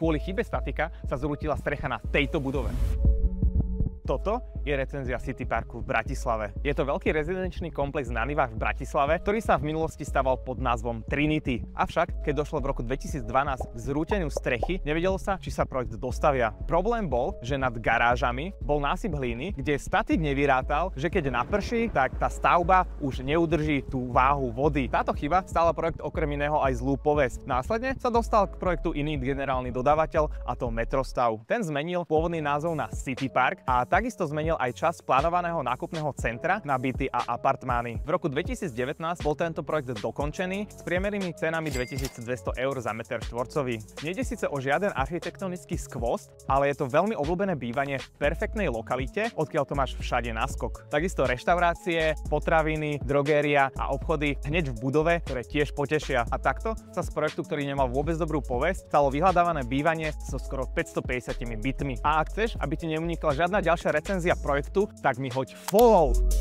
Kvôli chybe statika sa zrútila strecha na tejto budove. Toto je recenzia City Parku v Bratislave. Je to veľký rezidenčný komplex na Nivách v Bratislave, ktorý sa v minulosti staval pod názvom Trinity. Avšak, keď došlo v roku 2012 k zrúteniu strechy, nevedelo sa, či sa projekt dostavia. Problém bol, že nad garážami bol násyp hlíny, kde statik nevyrátal, že keď naprší, tak tá stavba už neudrží tú váhu vody. Táto chyba stála projekt okrem iného aj zlú povesť. Následne sa dostal k projektu iný generálny dodávateľ, a to Metrostav. Ten zmenil pôvodný názov na City Park a takisto zmenil aj čas plánovaného nákupného centra na byty a apartmány. V roku 2019 bol tento projekt dokončený s priemernými cenami 2200 eur za meter štvorcový. Nejde síce o žiaden architektonický skvost, ale je to veľmi obľúbené bývanie v perfektnej lokalite, odkiaľ to máš všade naskok. Takisto reštaurácie, potraviny, drogéria a obchody hneď v budove, ktoré tiež potešia. A takto sa z projektu, ktorý nemal vôbec dobrú povesť, stalo vyhľadávané bývanie so skoro 550 bytmi. A ak chceš, aby ti neunikla žiadna ďalšia recenzia projektu, tak mi hoď follow!